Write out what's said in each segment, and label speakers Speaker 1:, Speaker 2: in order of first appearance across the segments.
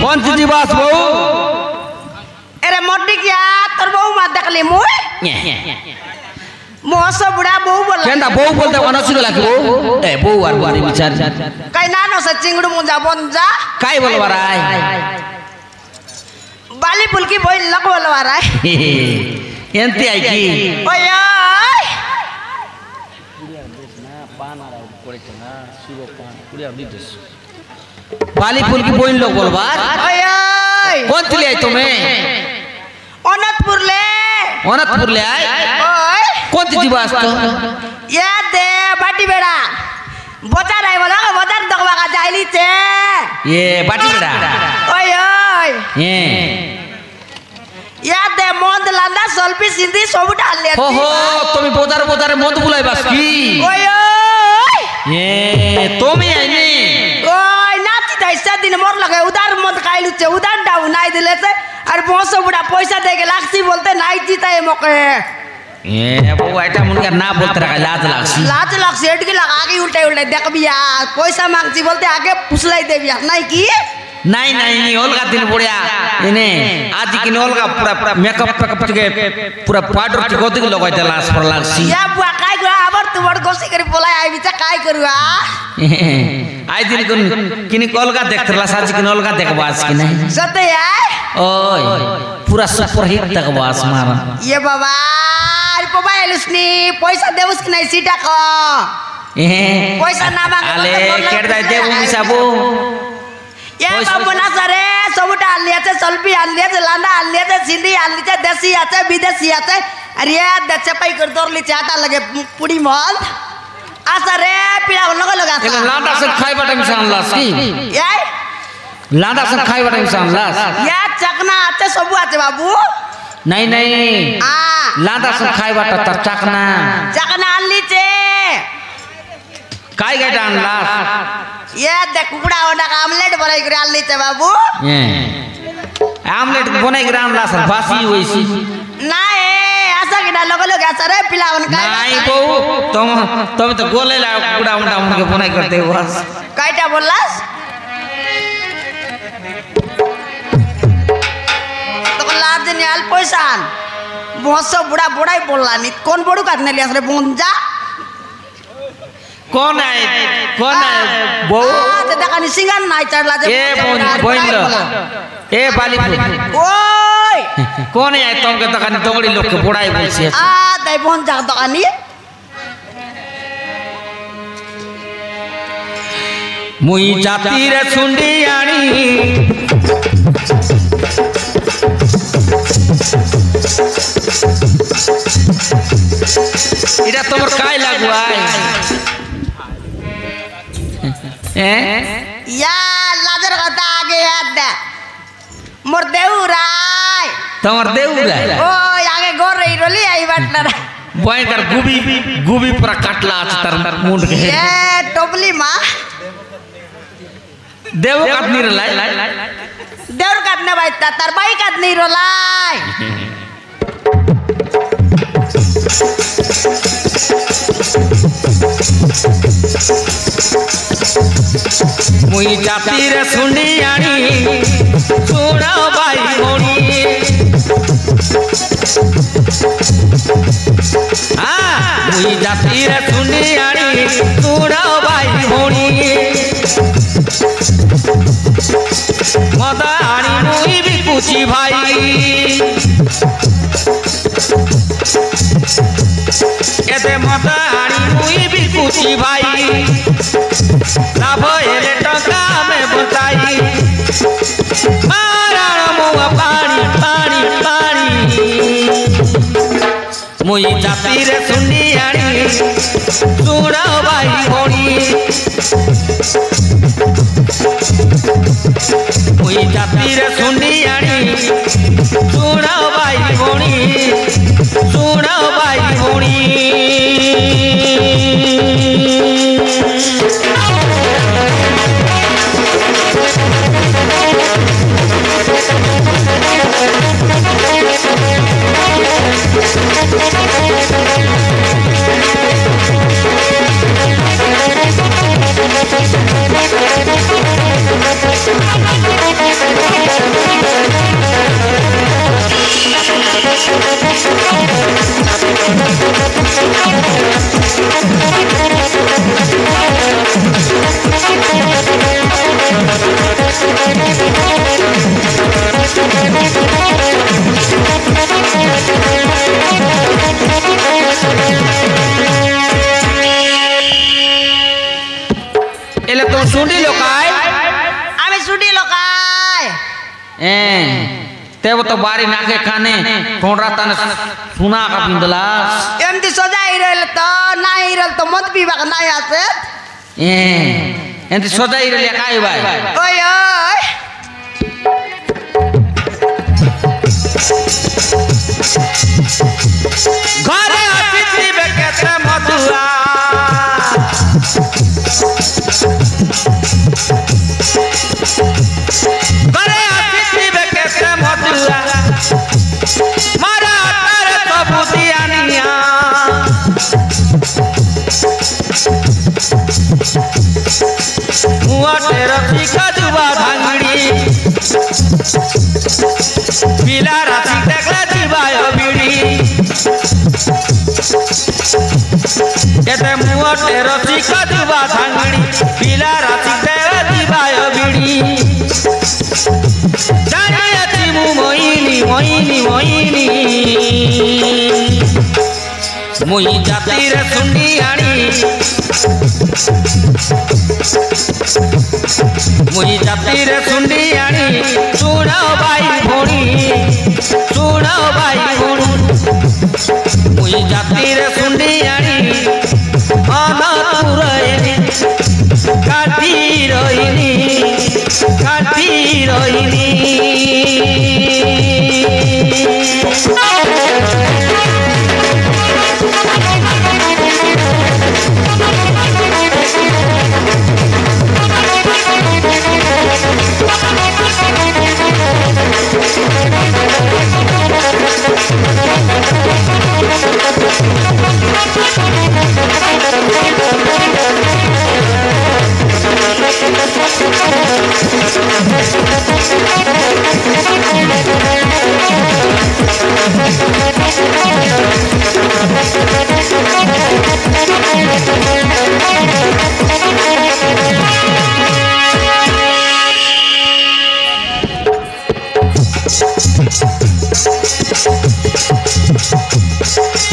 Speaker 1: कौन सी बात बहू?
Speaker 2: अरे मोटी क्या तोर बहू मत देखली मुई मोसो बुढ़ा बहू बोल
Speaker 1: केंदा बहू बोलते कोना सुन लागे बहू ए बहू आर बारी विचार
Speaker 2: कई नानो से चिंगड़ू मुंजा बोंजा
Speaker 1: काय बोलवा राय
Speaker 2: बाली पुलकी बोल लग बोलवा राय
Speaker 1: एंती आई की
Speaker 2: ओय
Speaker 1: बाली फूल की बोइन लोग बोलवा
Speaker 2: ओय
Speaker 1: कौन थी आई तुम्हें
Speaker 2: ओनतपुर ले
Speaker 1: आए
Speaker 2: ओय
Speaker 1: कौन सी बात तो
Speaker 2: ये दे बाटी बेड़ा बोता रही बोला बोता दगवा का जाइली थे
Speaker 1: ये बाटी बेड़ा
Speaker 2: ओय ये दे मोंद लांदा सोल्पी सिंधी सब डाल ले
Speaker 1: हो तुम्हें बोतारे मोंद बुलाई बस की
Speaker 2: ओय
Speaker 1: ये तुम्हें आई नहीं
Speaker 2: ओय नाती दैसा दिन मोर लगे उधार मोंद खाइलु चे उधार डाउ नाई दिले से और बहुत बुढ़ा पैसा दे के लाखसी बोलते नाई जीता है मौके
Speaker 1: ये वो आइटम उनका ना बोलते रहा लाज लाख
Speaker 2: एट की लगा के उल्टे देख बिया पैसा मांगती बोलते आगे पुसलाई दे बिया नहीं की
Speaker 1: नहीं ओलगा दिन बुढ़िया इन्हें आज की ओलगा पूरा मेकअप के पूरा पाउडर के गोदी लगाई दे लास्ट पर लागसी
Speaker 2: या बुआ काय गया आबर तू बड़ गोसी करी बोला आई बिचा काय करूआ
Speaker 1: आई दिन किन ओलगा देखत ला साजी किन ओलगा देखबास कि नहीं
Speaker 2: सते यार
Speaker 1: ओय पूरा सुपर हिट देखबास मारा
Speaker 2: ये बाबा बाबा एलुसनी पैसा देउस कि नहीं सीटा को पैसा ना मांगे
Speaker 1: अले केड़ दे दे मिसाबू
Speaker 2: ये बाबू ना सरे सब डाल लिया थे सल्फी आन लिया थे लांडा आन लिया थे सिंधी आन लिया थे देसी आते विदेशी आते अरे दच्चे पाई कर दौर ली चाटा लगे पूरी मॉल आसा रे पीड़ा उन लोगों लगा
Speaker 1: ये लांडा से खाई बटे मिसान लास की
Speaker 2: ये
Speaker 1: लांडा से खाई बटे मिसान लास
Speaker 2: ये चकना आते सब आते बाबू
Speaker 1: नहीं लांडा से खाई बटे तर चकना
Speaker 2: आन लीचे
Speaker 1: काय गए डान लास
Speaker 2: ये देख कुकड़ा होना का आमलेट बनाई कर आन लीचे बाबू
Speaker 1: आमलेट बनाई कर आन लास बासी हुई सी
Speaker 2: नहीं ऐसा कि ना लोगों लोग ऐसा रे पिला उनका
Speaker 1: नहीं बहू तुम तो गोले ला कुकड़ा उंडा उनके बनाई करते हो बस
Speaker 2: काइटा बोलास तो लाज ने आल पैसान बहुत सो बुढ़ा बुढ़ा ही बोलला नहीं कौन बड़ू करने लिया सरे बोंजा
Speaker 1: कौन है बहू
Speaker 2: तो देखा नहीं सिंगन नाई चढ़ला जे
Speaker 1: ए बोइन लो ए बाली
Speaker 2: ओए
Speaker 1: कौन है तुम के तकानी तोगड़ी लोग के बुढ़ाई बोलसी है
Speaker 2: दई बोन जा तकानी
Speaker 1: मुई जाती रे सुंडियाणी इरा तोर काय लागुआ
Speaker 2: या लाजर कथा आगे याद मोर देउराय
Speaker 1: तमर देउराय
Speaker 2: ओ आगे गोर रही रोली आई बटलर
Speaker 1: बॉय कर गुबी पूरा काटला तर मुंड के
Speaker 2: ये टोपली मां
Speaker 1: देव काटनी रलाई
Speaker 2: देवर काटने भाई तर भाई काटनी रोलाई
Speaker 1: मुई जाती रे सुंडियाणी सोना भाई होनी मुई जाती रे सुंडियाणी सोना भाई होनी मदानी मुई भी पूछी भाई এতে মতা আনি মুই বিকুছি ভাই লাভ এলে টঙ্কা মে বতাই মারাণ মুয়া পানি পানি পানি মুই জাতিরে শুনি আনি শুণ ভাই ভণি মুই জাতিরে শুনি আনি শুণ ভাই ভণি শুণ ভাই ভণি এলে তো শুনি লোকাই
Speaker 2: আমি ছুটি লোকাই
Speaker 1: তেব তো বাড়ি নাকে কানে ঠোঁড়া তানে সুনা কা পিন্দলাস
Speaker 2: এমতি সোজা ইরেল তো না ইরেল তো মত বিভাগ নাই আছে
Speaker 1: এন্তি সজাই রে কাই ভাই
Speaker 2: ওই ওই
Speaker 1: ঘরে অতিথি বেকেতে মধুয়া ঘরে অতিথি বেকেতে মধুয়া মারা তারে সবু দিয়ানিয়া মুয়াটে রতি কাজুবা ভাঙড়ি পিলা রাতি দেখলে দিবায় বিড়ি এতে মুয়াটে রতি কাজুবা ভাঙড়ি পিলা রাতি দেখলে দিবায় বিড়ি জানিয়াছি মু মইনি মইনি মইনি মুই জাতিরে শুনি আনি মুই জাতিরে শুনি আনি শুণ ভাই ভণি শুণ ভাই ভণি মুই জাতিরে শুনি আনি অনতুরইনি কাটি রইনি কাটি রইনি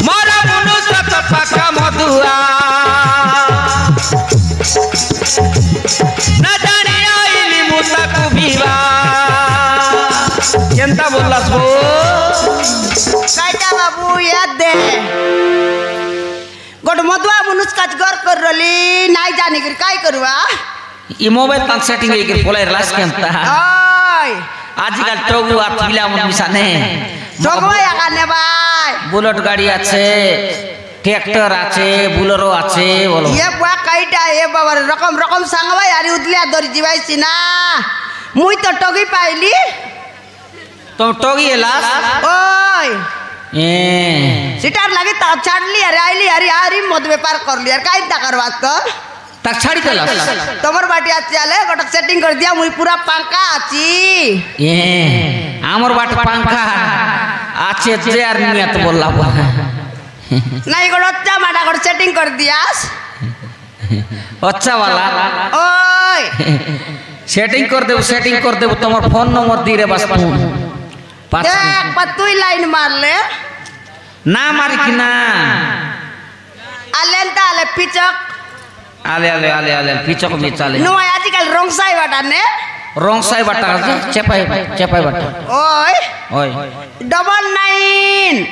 Speaker 1: মারা মনুষ্য পাকা মধুয়া না জানি আইলি মুতাকু ভিবা কেনতা বললাস গো
Speaker 2: কাইটা বাবু ইয়াদ দে গোট মধুয়া মনুষ কাজ कर रली নাই জানি कर काय करवा
Speaker 1: ई मोबाइल तन सेटिंग के फोलाई लास केनता
Speaker 2: ओय
Speaker 1: आजकल टोगु আর পিলা মিশানে
Speaker 2: জগবাই আগানে ভাই
Speaker 1: বুলেট গাড়ি আছে ট্রাক্টর আছে বুলেরো আছে বলো
Speaker 2: ये बुआ काईटा ए बाबा रकम रकम सांगवाई आरी उदलिया दरी जीवाईसी ना मुई तो टगी पाइली
Speaker 1: तुम टोगी लास
Speaker 2: ओय
Speaker 1: सिटार
Speaker 2: लगी ता छाड़ली अरे आईली अरे आरी मद व्यापार करली यार काई ता करवा तो
Speaker 1: तक छाड़ी देला
Speaker 2: तमर बाटी आले गोटा सेटिंग कर दिया मुई पूरा पंखा आची
Speaker 1: आमर बाट पंखा आचे जे आर नियत बोलला
Speaker 2: नहीं गोटा अच्छा माडा गोटा सेटिंग कर दियास
Speaker 1: अच्छा वाला
Speaker 2: ओय
Speaker 1: सेटिंग कर देबो तमर फोन नंबर दी रे बस
Speaker 2: देख पतुई लाइन मार ले
Speaker 1: ना मारी कि ना
Speaker 2: पिचक
Speaker 1: आले पिचक में चाले
Speaker 2: नो आजकल रोंगसाई बाटा ने
Speaker 1: रोंगसाई बाटा चेपाई बाटा
Speaker 2: ओए
Speaker 1: ओए
Speaker 2: 99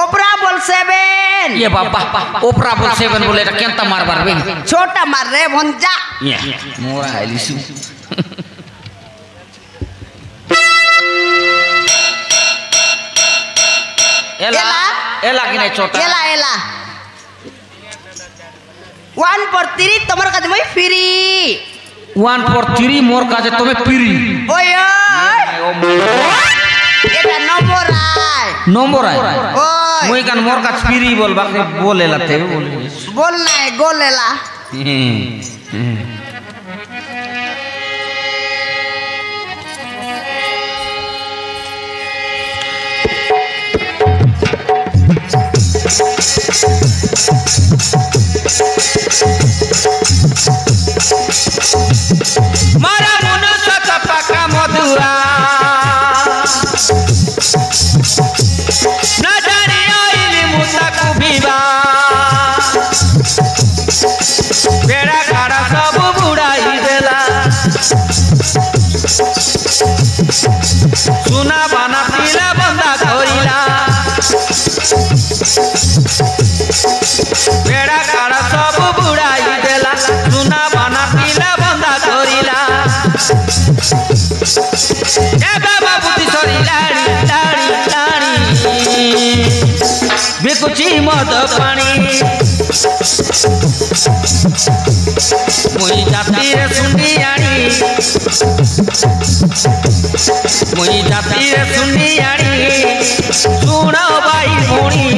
Speaker 2: ओपरा बोल 7
Speaker 1: ये बाबा ओपरा बोल 7 बोले ता केंता मार बे
Speaker 2: छोटा मार रे भंजा
Speaker 1: ये मोरा आइलिसु एला कि नहीं छोटा
Speaker 2: एला 1 for 3 तमर काज मैं फ्री
Speaker 1: 1 for 3 मोर काजे तुम्हें फ्री
Speaker 2: ओए এটা নম্বর আয়
Speaker 1: ओए मुई कान मोर काज फ्री बोल बाके बोलेला ते
Speaker 2: बोल नहीं गोलेला
Speaker 1: मारा मनुष्य चपका मधुआ न जानी आइली मुता कुबीबा बेड़ा गाड़ा सब बुड़ाई देला सुना बाना पीला बंदा करिला बेड़ा गाड़ा सब बुड़ाई देला सुना बाना पीला बंदा करिला ए बाबा बुद्धि सरी लाड़ी बेकुची मद पानी मुई जाती रे सुंडियाड़ी सुनो बाई भोणी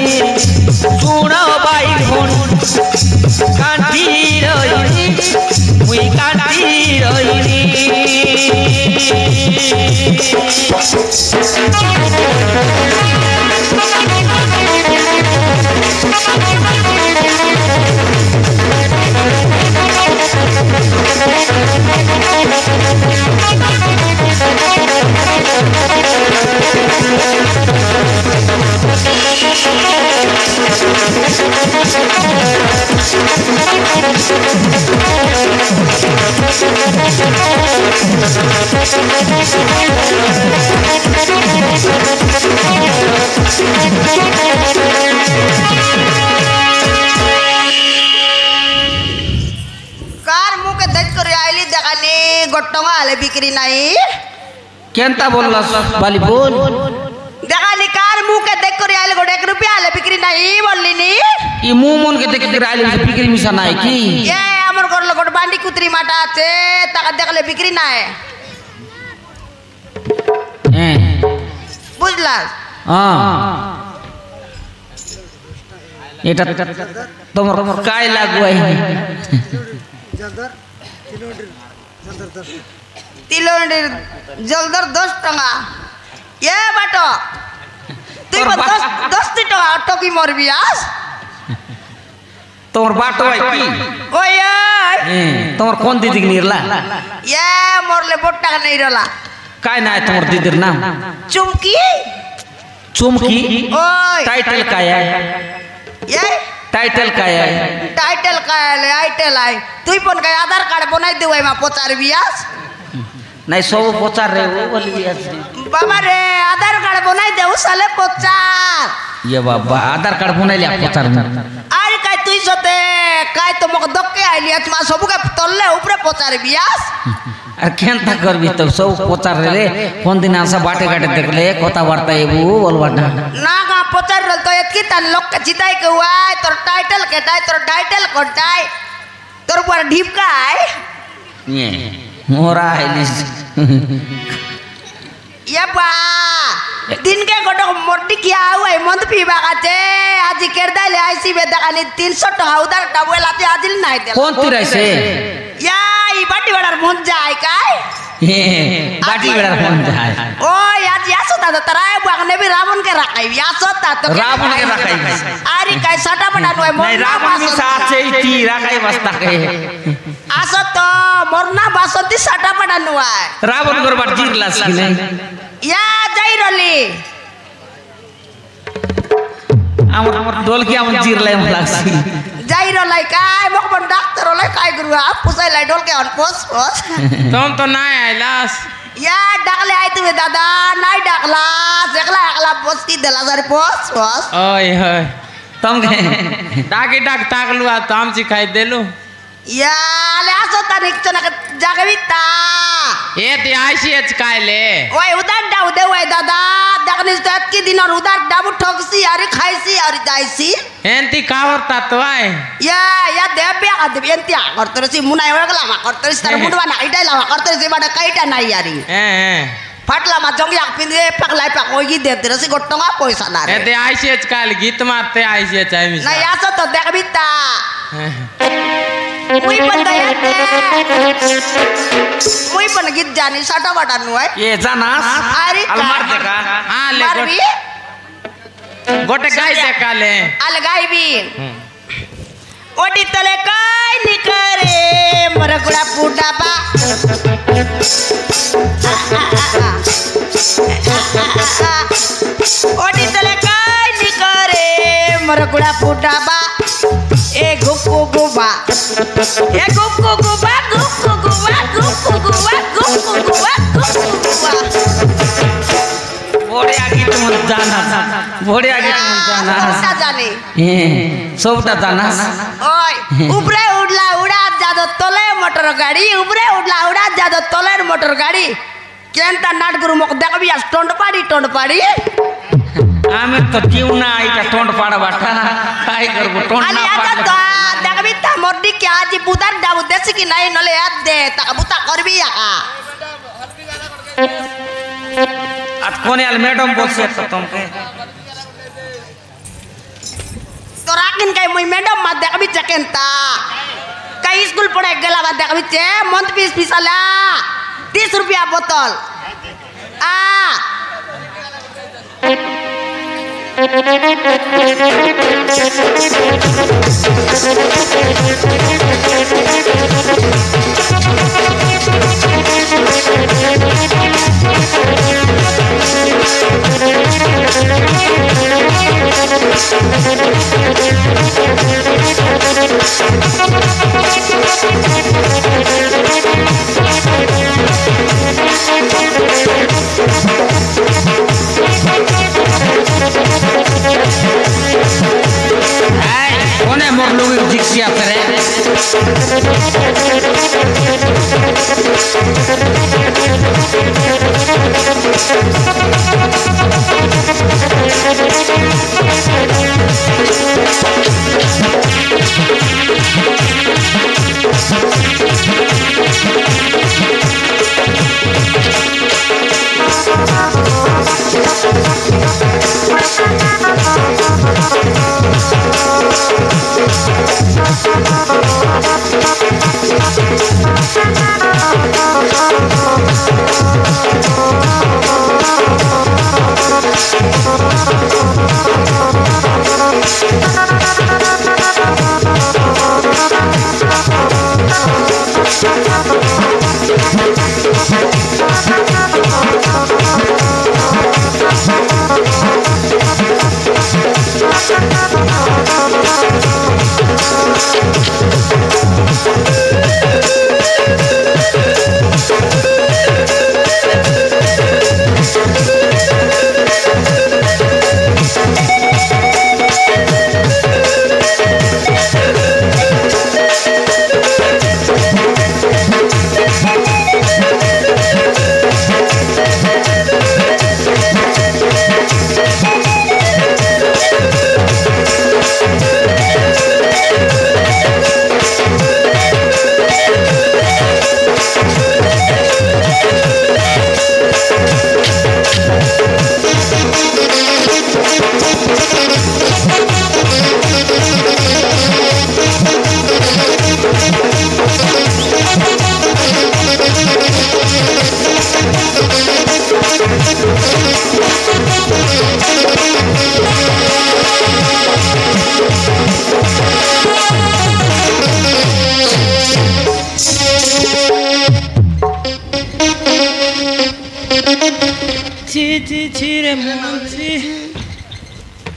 Speaker 1: कांटी रही मुई कांटी रही
Speaker 2: गोट्टोंगा आले बिक्री नहीं
Speaker 1: केंता बोलला बाली बोल
Speaker 2: देखा नी कार मुंह के देख कर आले गोटे 1 रुपया आले बिक्री नहीं बोलली नी
Speaker 1: ई मुंह मन के देख कर आले बिक्री मिसा नाही की
Speaker 2: ये हमर घर लगोट बांडी कुतरी माटा আছে তাকা দেখলে বিক্রি নাই বুঝলা
Speaker 1: এটা তোমার কাই লাগুয়াই
Speaker 2: তিলন্ডির জলদর 10 টাকা এ বাটো তুই 10 টাকা টকি মরবি আস
Speaker 1: তোমার বাটো আই কি
Speaker 2: ওই
Speaker 1: তোমার কোন দিদি নিরলা
Speaker 2: এ মরলে বট টাকা নাই রলা
Speaker 1: काय नाही তোমার দিদির নাম
Speaker 2: চুমকি
Speaker 1: चुमकी
Speaker 2: ओय
Speaker 1: टाइटल काय आहे
Speaker 2: ये
Speaker 1: टाइटल काय आहे
Speaker 2: टाइटल काय आले आयटल आहे तुई पण काय आधार कार्ड बनाई देवाय मा 50 बियास
Speaker 1: नाही सब पोचार रे वो बोली बियास
Speaker 2: बाबा रे आधार कार्ड बनाई देऊ साले 50
Speaker 1: ये बाबा आधार कार्ड बनाइले पोचार
Speaker 2: अरे काय तुई सते काय तो मक दक्के आइली आज मा सब के तल्ले ऊपर 50 बियास
Speaker 1: अरे केंता करबी तो सब पोचार रे कोन दिन आसा बाटे काटे देखले कोता वार्ता एबू बोलवा
Speaker 2: ना गा पोचार रल तो एतकी तन लोक के जिताई के हुआय तोर टाइटल कोटाय तोर पर ढीपका आय
Speaker 1: ये मोरा आइलिस
Speaker 2: ये बा दिन के गोटो मोटी किया हुआ मंद पीबा काचे आज केरदा ले आईसी बेदकानी 300 टका उधार डबेलाते आजिल नाही देला
Speaker 1: कोण तिरायसे
Speaker 2: या ई बाटी वडार मन जाय काय
Speaker 1: हे बाटी वेळा कोण जाय
Speaker 2: ओ आज यासोता तराय बागने भी रावण के राखाई यासोता तो
Speaker 1: रावण के राखाई
Speaker 2: अरे काय सटा पडान होय
Speaker 1: नाही रावण मी साचे ती राखाई बसता के
Speaker 2: असो तो मरना बासंती सटा पडान होय
Speaker 1: रावण गरबाट जिरलास की नाही
Speaker 2: या जाई रली
Speaker 1: আমার ডোল কি আমার জিরলাই লাগছি
Speaker 2: যাই রলাই কাই মক বন doctor রলাই chi Guru up পুসাই lie dole K on পোস পোস
Speaker 3: तुम तो ना आइलास
Speaker 2: या डाकले आई तुमे दादा নাই ডাকলা একলা একলা পোস কি দেলা সারি পোস পোস
Speaker 3: ओए होय
Speaker 1: तुम के
Speaker 3: डाके डाक ताकलू आ तो हम सिखाई देलू
Speaker 2: या ले आसो तारिक चना जागविता
Speaker 3: ये ते आईसीएच कायले
Speaker 2: ওই উদার দাও দে ওই দাদা দেখনিস তো কি দিন আর উদার ডাবু ঠকছি আর খাইছি আর যাইছি
Speaker 3: एंती कावरता तो आए
Speaker 2: या देबे आदे एंतिया करतरसी मुनाय ओगला मा करतरसी तार मुडवा ना इटाई लावा करतरसी बाडा काईटा নাই यारी
Speaker 3: हैं
Speaker 2: फाटला मा जंग याक पिंदे पगलाई पक ओगी दे तरसी गोटंगा पैसा ना रे
Speaker 3: एते आईसीएच काल गीत मारते आईसीएच आई मिस
Speaker 2: ना यासो तो देखबिता मुई पण दयाते मुई पण गीत जानी साटा बाटा नुय
Speaker 1: ये जानास
Speaker 2: अरे
Speaker 1: अलमार देखा
Speaker 3: हां ले
Speaker 2: मारबी
Speaker 3: गोटे गाय देखा ले
Speaker 2: अलगाई भी ओटी तले काय निकरे मरगुड़ा फूटा बा ओटी तले काय निकरे मरगुड़ा फूटा बा ए गुप्पू गुबा ए गुप्पू गुबा गुप्पू गुबा गुप्पू गुबा गुप्पू गुबा गुप्पू गुबा
Speaker 1: बढ़िया गीत मन जानास बढ़िया गीत मन जानास
Speaker 2: जाने
Speaker 1: सबटा जानास
Speaker 2: ओय উপরে উড়লা উড়া যাদো তলে মোটর গাড়ি উপরে উড়লা উড়া যাদো তলের মোটর গাড়ি কেনটা নাট গুরু মক দেখবি আর টন্ড পাড়ি
Speaker 1: আমি তো কেউ না এটা টন্ড পাড়া বাটা কাই করব টন্ড
Speaker 2: আলি
Speaker 1: না
Speaker 2: আটা তো
Speaker 1: পাড়া
Speaker 2: দেখবি তা মর্দি কে আজি বুদার ডাবু দেছি কি নাই নলে আদ দে তা বুতা করবি আকা
Speaker 1: আজ কোনে আল ম্যাডাম বলছে তো তোমাকে
Speaker 2: तो राकिन कई मुई मैडम मा देखबी चकेंता कई स्कूल पढ़े गेला बा देखबी चे मंथ पीस पिसला 30 रुपया बोतल आ
Speaker 1: কোনে মোর লোকের জিক্সিয়া ফেরে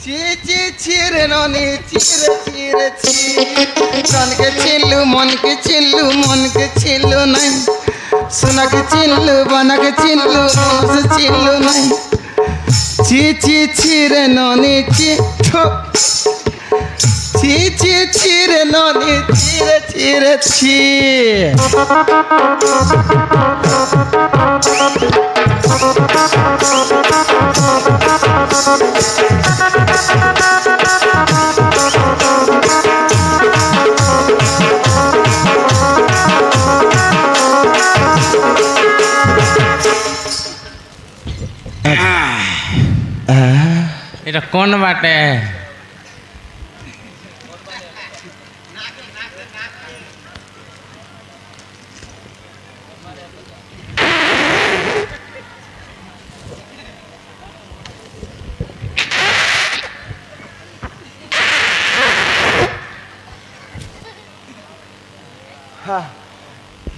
Speaker 4: ची ची चीरे नोनी चीरे चीरे ची मन के चिल्लू मन के चिल्लू नहीं सुना के चिल्लू बना के चिल्लू से चिल्लू नहीं ची ची चीरे नोनी ची ची ची चीरे नोनी चीरे चीरे ची
Speaker 3: এটা কোন বাটে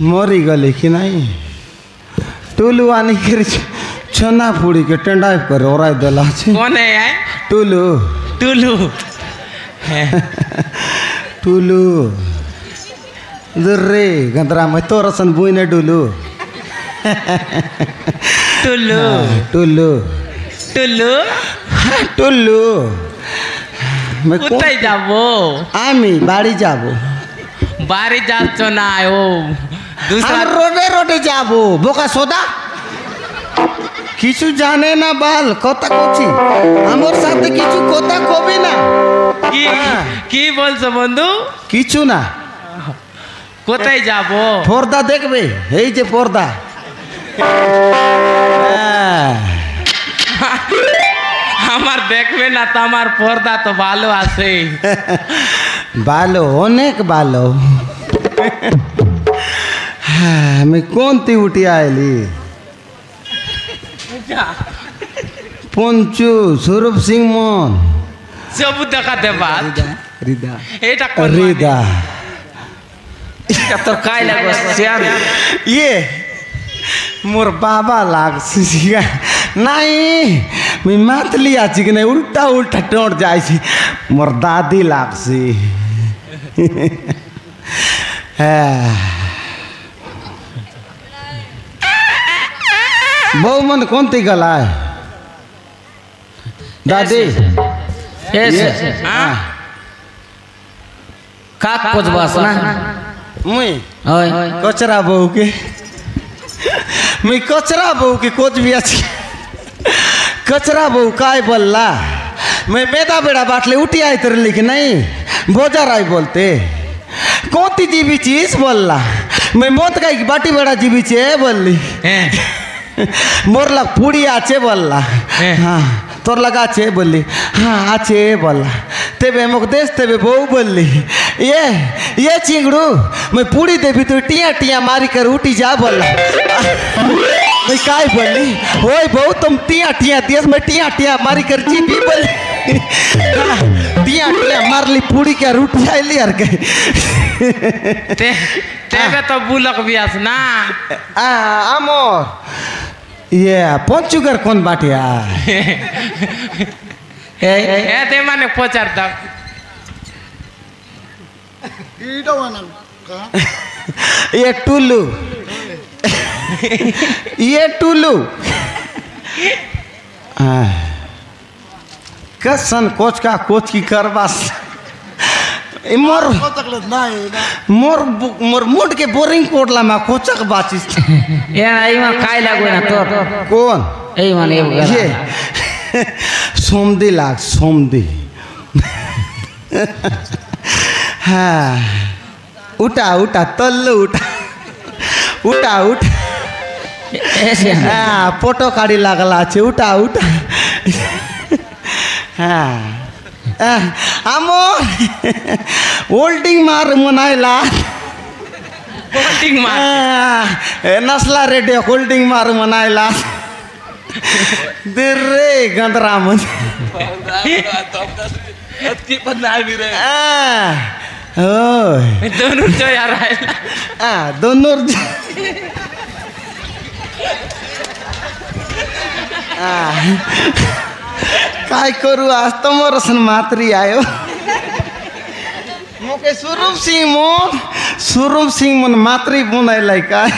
Speaker 4: मरी गली कि नहीं टुलू आनी के छना पूड़ी के टेंडाई पर ओराई देला छे
Speaker 3: কোন আয়
Speaker 4: टुलू
Speaker 3: টুলু
Speaker 4: टुलू रे गंदरा में तो रसन बुई ने डुलू
Speaker 3: টুলু
Speaker 4: टुलू
Speaker 3: টুলু
Speaker 4: टुलू मैं
Speaker 3: কোথায় যাবো
Speaker 4: आमी बाड़ी जाबो
Speaker 3: বাড়ি যাচ্ছ না ও दूसरा
Speaker 4: हम रोडे रोडे जाबो बोका सोदा किचु जाने ना बाल कोता कोची हमर साथे किचु कोता कोबे ना
Speaker 3: কি কি বলছো বন্ধু
Speaker 4: किचु ना
Speaker 3: কোথায় যাবো
Speaker 4: पर्दा देखबे এই যে पर्दा
Speaker 3: আমার দেখবে না তো আমার পর্দা তো ভালো আছে
Speaker 4: बालो अनेक बालो मैं कौन ती उठी आयली पंचू स्वरूप सिंह मोहन
Speaker 3: সব দেখাতে বাদ
Speaker 4: रिदा
Speaker 3: এটা কোন
Speaker 4: रिदा
Speaker 1: এটা তোর কাই লাগবে শ্যাম
Speaker 4: ये मोर बाबा लाग सिया नहीं मैं मातली आची कि नहीं उल्टा उल्टा टोट जाए छी मोर दादी लाग सी बहु मन कौन ती गला है दादी
Speaker 1: এসে
Speaker 3: হ্যাঁ
Speaker 1: কাক কোজবাস না
Speaker 4: मुई
Speaker 1: ওই
Speaker 4: कचरा बहू के मैं कचरा बहू के कोच भी अच्छी कचरा बहू काय बोलला मैं बेदा बेड़ा बाटले उठी आई तेरे लिख नहीं बोझा राय बोलते कौन ती जीबी चीज बोलला मैं मोत का बाटी बेड़ा जीबी चे बोलली मोरला पूड़ी आचे बोलला हाँ तोर लगा चे बोलली हाँ आचे बोलला तेबे मुख देश तेबे बहु बोलली ये चिंगड़ू मैं पूड़ी देवी तो टिया टिया मारी कर उठी जा बोला मैं काय बोली ओए बहु तुम टिया टिया देश में टिया टिया मारी कर जी भी बोली टिया टिया मार ली पूड़ी क्या रोटी आई ली यार कहीं
Speaker 3: तेबे तो बुलक बियास ना
Speaker 4: आमोर ये पंचुगर कौन बाटिया
Speaker 3: এ তে মানে পচারতা
Speaker 4: ये टुल्लू ये टुल्लू कसन कोच का कोच की करवास मोर मोर मोर मुड के बोरिंग कोटला में कोचक बाचिस
Speaker 1: এ এইমা কাই লাগবে না তোর
Speaker 4: कौन
Speaker 1: এই মানে
Speaker 4: ये सोमदी लाग सोमदी हाँ उठा उठा तल्लू उठा उठा उठा
Speaker 1: এসে
Speaker 4: हाँ फोटो काढ़ी लागला छे उठा उठा हाँ आमो होल्डिंग मार मनाइला
Speaker 3: হোল্ডিং মার
Speaker 4: नस्ला रेडियो होल्डिंग मार मनाइला रे गंदरा मन
Speaker 3: दोनों जो यार
Speaker 4: दोनों काय करू आज तो मोर सन मात्री आयो मोके स्वरूप सिंह मन मात्री बुनाइलाई काय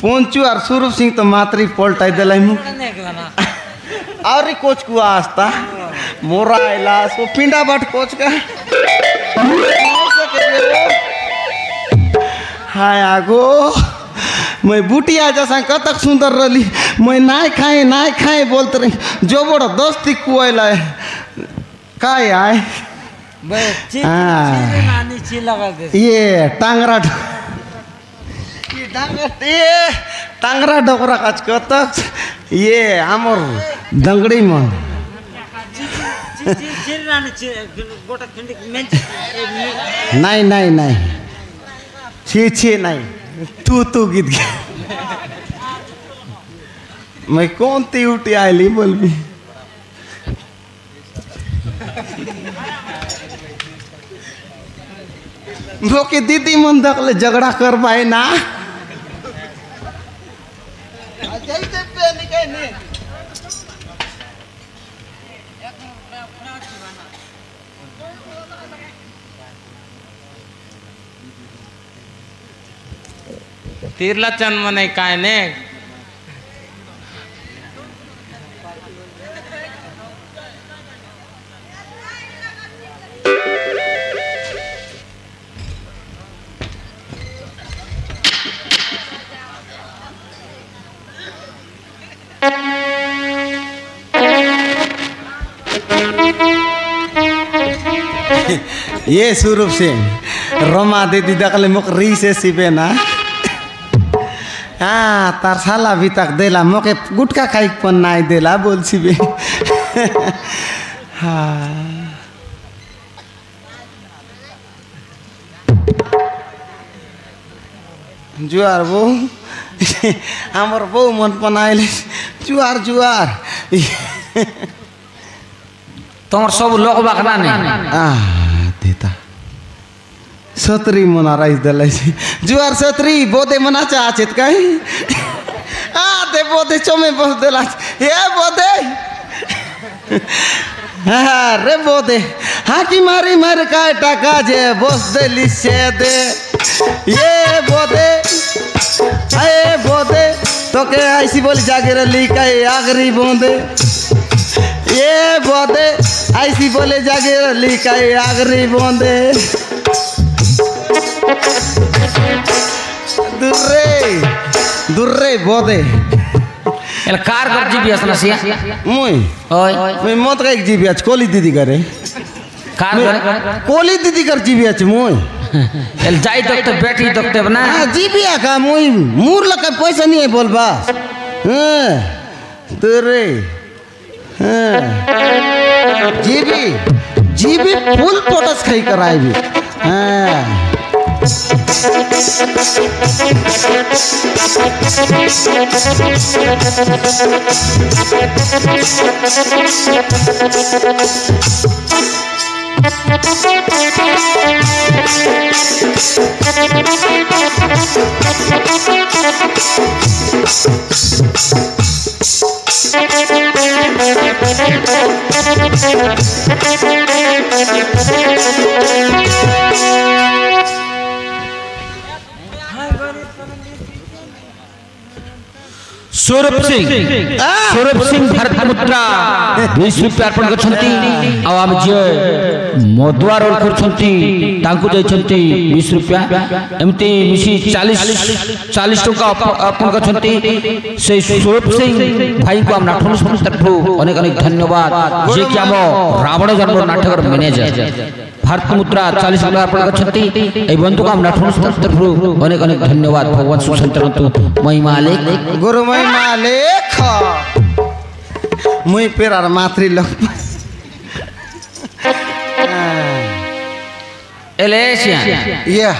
Speaker 4: पोंचू और स्वरूप सिंह तो मात्री पलटाई दिलाई मु और कोच को आस्ता मोरा आइला सो पिंडा बाट कोच का हाय आगो मैं बुटिया जैसा कतक सुंदर रही मैं नाय खाए बोलते रही जो बड़ा दोस्ती कुआला है काय आए ये टांगरा डोकरा काच कतक ये आमर दंगड़ी मन नहीं छी नहीं तू गीत मैं कौन ती उठी आईली बोल भी के दीदी मन दखले झगड़ा कर पाए ना
Speaker 3: तीरला चंद मने काय ने
Speaker 4: ये स्वरूप सिंह रमा दीदी दखले मुख री से सिबे ना हाँ तार साला भी तक देला मोके गुटका खाई पन नाई देला बोल सिबे हाँ जुआर वो हमर वो मन पनाइले जुआर
Speaker 1: তোমার सब लोग बागना
Speaker 4: नहीं देता सत्री मना राइस दलाई जुआर सत्री बोदे मना चाचित कहीं दे बोदे चोमे बस देला ये बोदे रे बोदे हाँ की मारी मार का टाका जे बस दे लिसे दे ये बोदे तो के ऐसी बोली जागे रली का आगरी बोंदे ये बोदे ऐसी बोले जागे रली का आगरी बोंदे दुर्रे बोदे
Speaker 1: एल कार कर जीबी असना सिया
Speaker 4: मुई
Speaker 1: ओय
Speaker 4: मैं मत का एक जीबी आज कोली दीदी करे
Speaker 1: कार कर
Speaker 4: कोली दीदी कर जीबी आज मुई
Speaker 1: एल जाई तो बैठी तकते बना
Speaker 4: जीबी का मुई मूर लका पैसा नहीं है बोलबा हां दुर्रे जीबी फुल पोटस खाई कराई भी हाँ
Speaker 1: स्वरूप सिंह भारत मुद्रा 20 रुपया अर्पण करछंती आ हम जे मधुआ रोल करछंती तांकु दैछंती 20 रुपया एमती मिसी 40 टका अर्पण करछंती से स्वरूप सिंह भाई को हम नाटक संस्था तरफ अनेक अनेक धन्यवाद जे कि हम रावण जन्म नाटकर मैनेजर भारत मुद्रा 40 रुपया अर्पण करछंती ए बंधु को हम नाटक संस्था तरफ अनेक अनेक धन्यवाद भगवान सुसंतरंतु महिमा लेख
Speaker 4: गुरु महिमा लेख मुई पेरार मात्री लोग
Speaker 1: एलेसिया
Speaker 4: या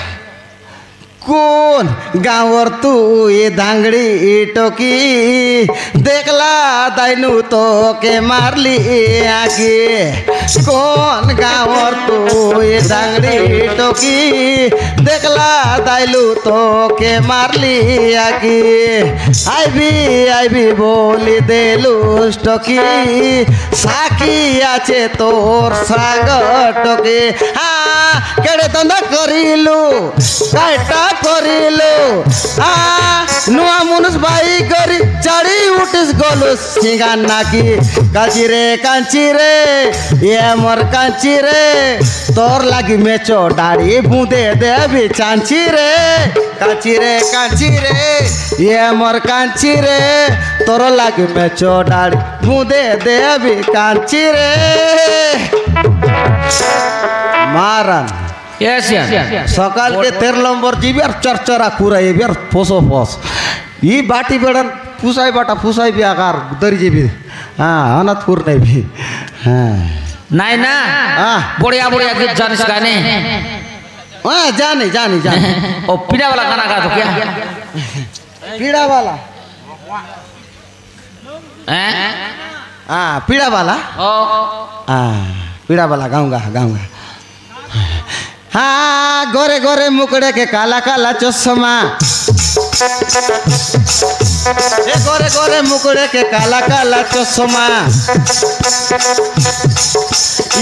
Speaker 4: कौन गाँवर तू ये धांगड़ी टोकी देखला दाइनु तो के मारली आगे कौन गाँवर तू ये डांगड़ी टोकी देखला दाइलू तो के मारली आगी आईबी बोली देलू टोकी साकी आचे तोर साग टोकी हाँ केड़े धंधा करिलू काटा करिलू हाँ नुआ मुनुस बाई करी चढ़ी उठिस गोलुस सिंगान नाकी कांची रे ये मोर कांची रे तोर लागी मेचो डाड़ी बूंदे देवी चांची रे ये मोर कांची रे तोर लागी मेचो डाड़ी बूंदे देवी कांची रे मारन सकाल के 13 नंबर जीबी और चरचरा पूरा ये बियार फोसो फोस ये बाटी बेड़न फुसाई बाटा फुसाई भी आकार दरी जीबी हाँ अनंतपुर नहीं भी हाँ
Speaker 1: नहीं ना बढ़िया बढ़िया गीत जाने से गाने
Speaker 4: हाँ जाने
Speaker 1: ओ पीड़ा वाला गाना गा तो क्या
Speaker 4: पीड़ा वाला हाँ पीड़ा वाला हाँ पीड़ा वाला गाऊंगा हाँ गोरे गोरे मुकड़े के काला काला चश्मा गोरे गोरे मुकड़े के काला काला चश्मा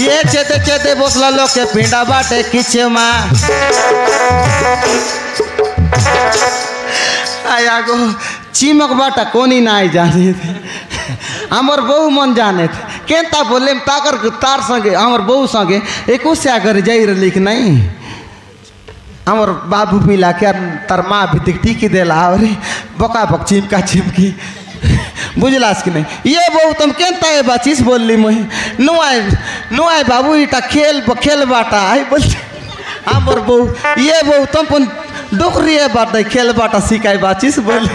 Speaker 4: ये चेते चेते बसला लोग के पिंडा बाटे किचे माँ आया गो चिमक बाटा कोनी ना आई जाने थे हमर बहु मन जाने थे केंता बोले ताकर तार संगे हमर बहु संगे एको से आकर जाई रही कि नहीं हमर बाबू मिला के तार माँ भी टिकी देला और बका बक चिमकी बुझलास कि नहीं ये बहु तुम केंता ये बाचीस बोलली मुही नुआई बाबू इटा खेल बाटा आई बोलते हमर बहु ये बहु तुम पुन डोकरी बाटा खेल बाटा सिखाई बाचीस बोली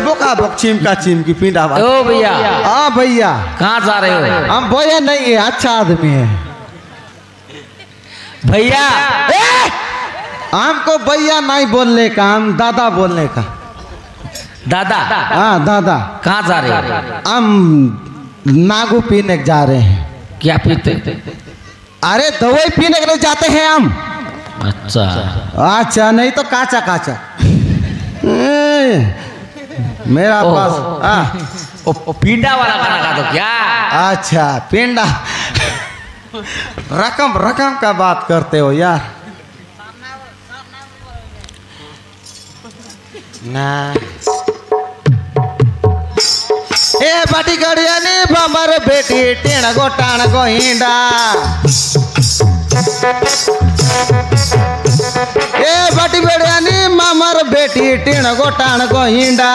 Speaker 4: बोका बक चिमकी पिंडा
Speaker 1: ओ भैया
Speaker 4: हाँ भैया
Speaker 1: कहाँ जा रहे हो
Speaker 4: हम भैया नहीं है अच्छा आदमी है
Speaker 1: भैया
Speaker 4: हमको भैया नहीं बोलने का हम दादा बोलने का
Speaker 1: दादा
Speaker 4: हाँ दादा
Speaker 1: कहाँ जा रहे हो
Speaker 4: हम नागू पीने जा रहे हैं
Speaker 1: क्या पीते
Speaker 4: अरे दवाई पीने के लिए जाते हैं हम
Speaker 1: अच्छा
Speaker 4: नहीं तो काचा मेरा पास
Speaker 1: पिंडा वाला गाना गा दो क्या
Speaker 4: अच्छा पिंडा रकम का बात करते हो यार ना ए बाटी गड़िया ने बामर बेटी टेण गोटाण गोहिंडा ए बाटी बेड़िया ने मामर बेटी टेण गोटाण गोहिंडा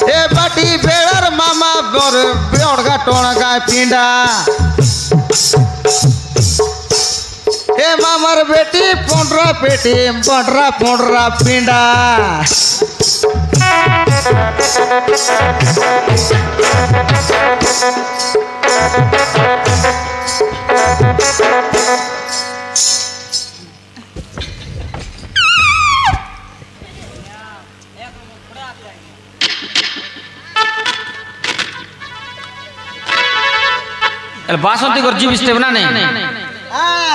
Speaker 4: ए बाटी बेड़र मामा बोर बेड़गा टोणगा पिंडा ए मामर बेटी पोंडरा पेटी पोंडरा पिंडा
Speaker 1: बासंती को जीव इस्ते बना नहीं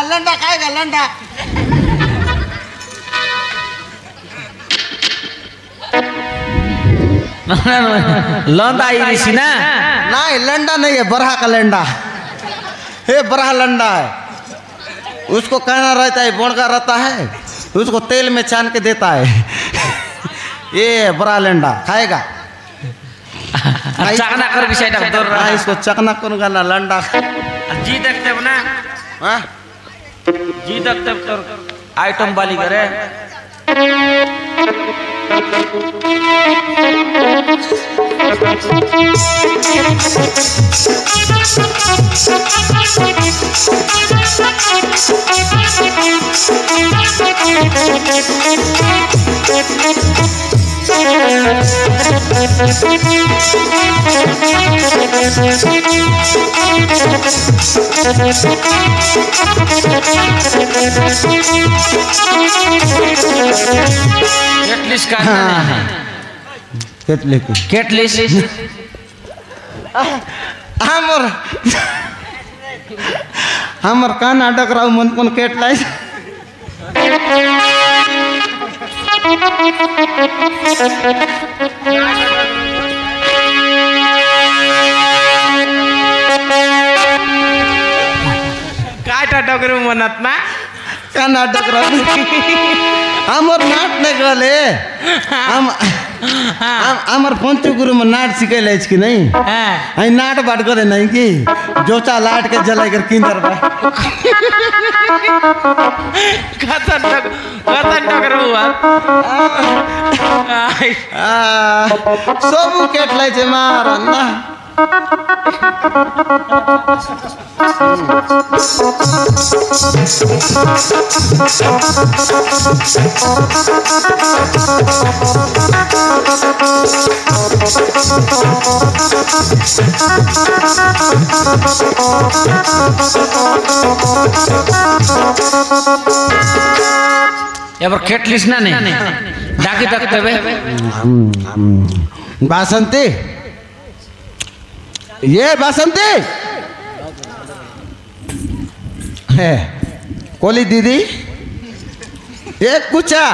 Speaker 4: लंडा खाएगा लंडा
Speaker 1: लंडा इसी ना
Speaker 4: नहीं लंडा नहीं है बरहा का लंडा है बरहा लंडा है उसको कहना रहता है बोणगा रहता है उसको तेल में छान के देता है ये बरहा लंडा खाएगा
Speaker 1: चकना कर विषय डॉक्टर
Speaker 4: इसको चकना करूंगा ना लंडा
Speaker 1: जी देखते ना
Speaker 4: हाँ
Speaker 1: जी देखते आइटम वाली करे केटलिस का
Speaker 4: केटलिस
Speaker 1: केटलिस
Speaker 4: हमर का नाटक राव मन पण केटलाय
Speaker 3: काय टकरू म्हणत ना
Speaker 4: का नाटक राव हमर नाट नहीं गले আমার पंचगुरु में नाट सिखेले कि नहीं आई नाट बाट करे नहीं कि जोचा लाट के जलाई कर किंदर बा
Speaker 3: कथन टकरू
Speaker 4: सब केटलाई छे मार ना
Speaker 1: এবার খেটলিস না নে ডাকি ডাকি দেবে
Speaker 4: बासंती ये बासंती है कोली दीदी ये कुचा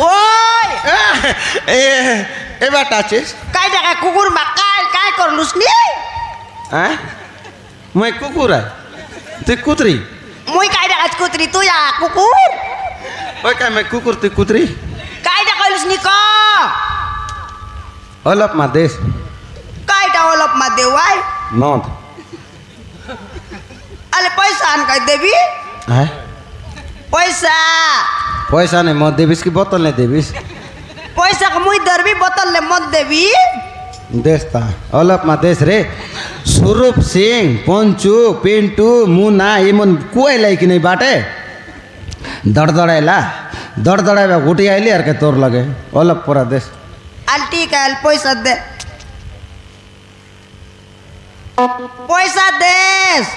Speaker 2: ओय
Speaker 4: ए बेटा चीज
Speaker 2: काय टाका कुकुर मा काय करलुस नी
Speaker 4: हैं मैं कुकुर है तू कुतरी
Speaker 2: मुई काय टाका कुत्री तू या कुकुर
Speaker 4: ओए काय मैं कुकुर तू कुतरी
Speaker 2: काय टाकालुस नी का
Speaker 4: अलप मा देश
Speaker 2: काय टावलप मा देवाय
Speaker 4: नोंद
Speaker 2: अले पैसा आन काय देवी
Speaker 4: है
Speaker 2: पैसा
Speaker 4: पैसा नहीं मत देविस की बोतल नहीं देविस
Speaker 2: पैसा का मुई दरबी बोतल ले मत देवी
Speaker 4: देशता अलप मा देश रे स्वरूप सिंह पंचू पिंटू मुना ये मन कोई लाइक नहीं बाटे दड़दड़ाइला घुटी आईली यार के तोर लगे अलप पूरा देश
Speaker 2: अल ठीक है पैसा दे पैसा देस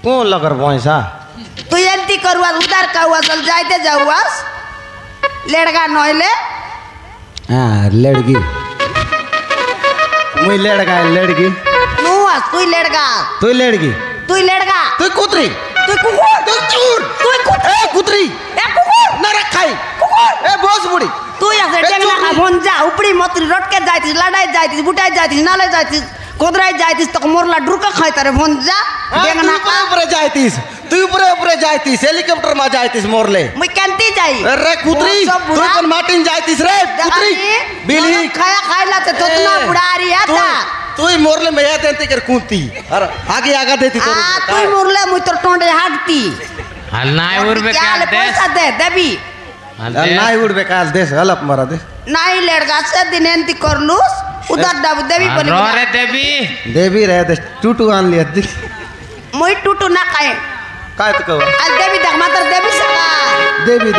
Speaker 4: कौन लगर पैसा
Speaker 2: तू एंती करुआ उधार का हुआ चल जाते जाऊआस लेड़गा नहले
Speaker 4: हाँ लड़की मुई लड़की
Speaker 2: नुआस तू लेड़गा
Speaker 4: तू लड़की तू कुतरी
Speaker 2: तू कुकुर
Speaker 4: तू चूर
Speaker 2: तू कुकुर
Speaker 4: ए कुतरी
Speaker 2: ए कुकुर
Speaker 4: न रखाई
Speaker 2: कुकुर
Speaker 4: ए बोस बुड़ी
Speaker 2: तू ऐसे टेंगना का फोन जा ऊपरी मतरी रटके जाती लड़ाई जाती बुटाई जाती नाले जाती कोदराई जाती तो मोरला डुरका खाई तारे फोन जा टेंगना का
Speaker 4: ऊपर जातीस तू ऊपर जातीस हेलीकॉप्टर में जातीस मोरले
Speaker 2: मैं कैंती जाई
Speaker 4: अरे कुतरी तू पर मार्टिन जातीस रे कुतरी बिली
Speaker 2: खाया तो ना बुढ़ारी है ता
Speaker 4: तू ही मोरले में याद देती कर कूदती अरे आगे देती तो
Speaker 2: तू मोरले मुई तो टोंडे हाटती
Speaker 3: हल नाय उड़बे
Speaker 2: क्या
Speaker 3: काल
Speaker 2: ले
Speaker 3: देश
Speaker 2: पैसा दे देवी
Speaker 4: नाई उड़बे काल देश हलप मारा दे
Speaker 2: नहीं लेड़गा से दिनेंती करलूस उधर डब देवी बनी
Speaker 3: रो रे देवी
Speaker 4: देवी रहे दे टूटू आन लिया दी
Speaker 2: मुई टूटू ना खाए
Speaker 4: काय तो कहो
Speaker 2: आज देवी देख मातर देवी सका
Speaker 4: देवी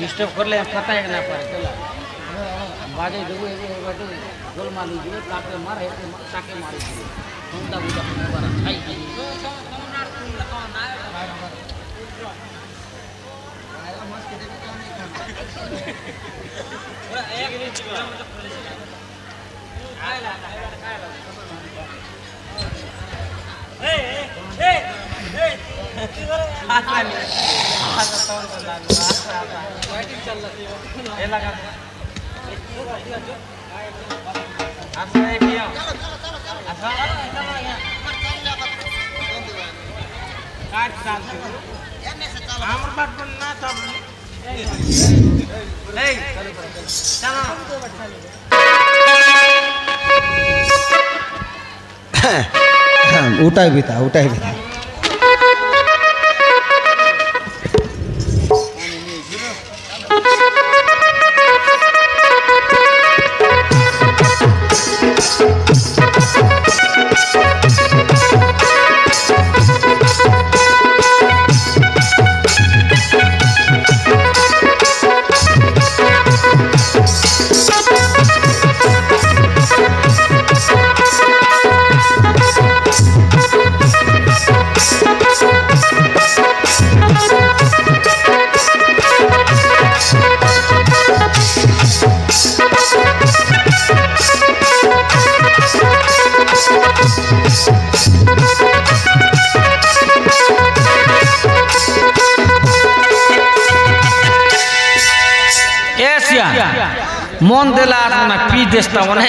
Speaker 1: डिस्टर्ब कर ले पता है ना पर चला बाजे देबो एगो बाटे गोल मालू दिबे ताके मारे ताके मारे होंदा बुदा मारा खाई
Speaker 4: उठाई भी था उठाई भी था
Speaker 1: মন দেলা না পি দেশটা মনে